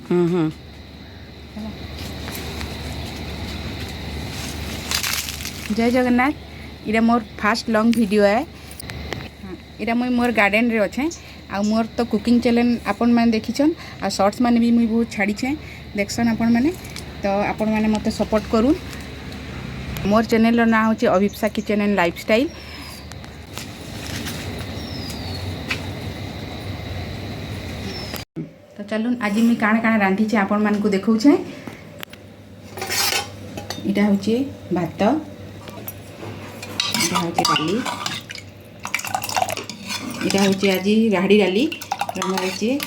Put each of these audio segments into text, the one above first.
जय जगन्नाथ। इरा मोर fast long video है। इरा मुई मोर गार्डन रे अच्छे आ मोर तो कुकिंग चैनल आपण मैंने देखीछन आ शॉर्ट्स मैंने भी मुई बहुत छाड़ीछे देखसन आपण मैंने तो आपण मैंने मते सपोर्ट करूँ। मोर चैनल ना होचे अभिप्सा किचन एंड लाइफस्टाइल। तो चलून आज मुई काण काण रांधीछे आपण मान को देखौछे। इटा होचे भात, इटा होचे डाली, इटा होचे आज राहड़ी डाली रंधा होचे,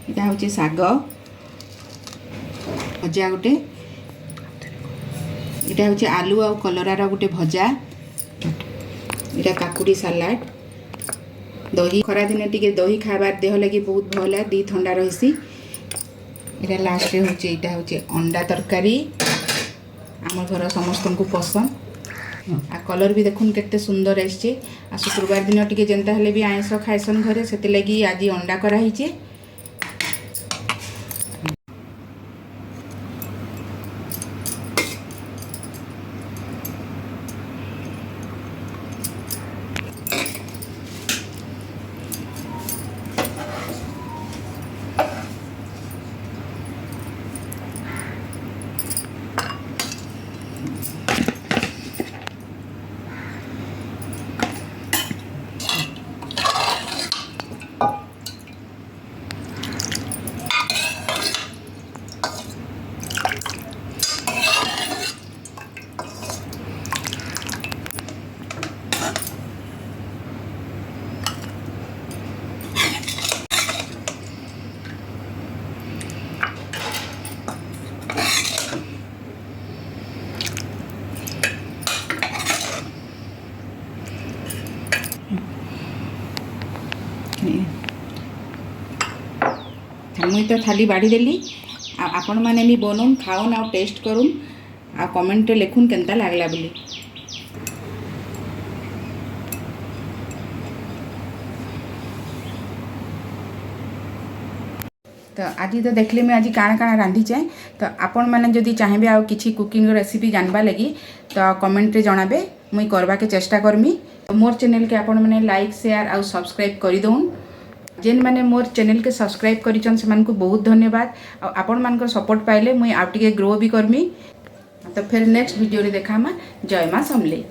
इटा होचे साग भजा गोटे, इटा होचे आलू आ कलरार गोटे भजा, इटा काकुड़ी सलाड, दही खरा दिन टिके दही खाबार देह लगी बहुत भल है, दी ठंडा रहीसी। इटा लास्ट रे होचे इटा होचे अंडा तरकारी आम घर समस्त को पसंद आ कलर भी देखुन केते सुंदर आछे। आ शुक्रवार दिन टिके जेंता हेले भी आइंस खाइसन घरे सेते लगी आज अंडा कराहीचे। मुई तो थाली बाड़ी देली आपण मैंने भी बनून खाऊन आ टेस्ट करूँ आ कमेंट लिखुन केनता लागला बोली। तो आज तो देखले मैं आज काण काण रांधीचे। तो आपण मैंने जदि चाहेबे आ किछि कुकिंग रेसिपी जानबा लगी तो कमेंट रे जणाबे मुई करबा के चेष्टा करमी। तो मोर चैनल के आपण मैंने लाइक शेयर आ सब्सक्राइब करि दउन। जेन मैंने मोर चैनल के सब्सक्राइब करिछन से मानको बहुत धन्यवाद। आपण मानकर सपोर्ट पाइले मुई आ टिके ग्रो भी करमी। तो फिर नेक्स्ट वीडियो रे देखामा। जय मां समले।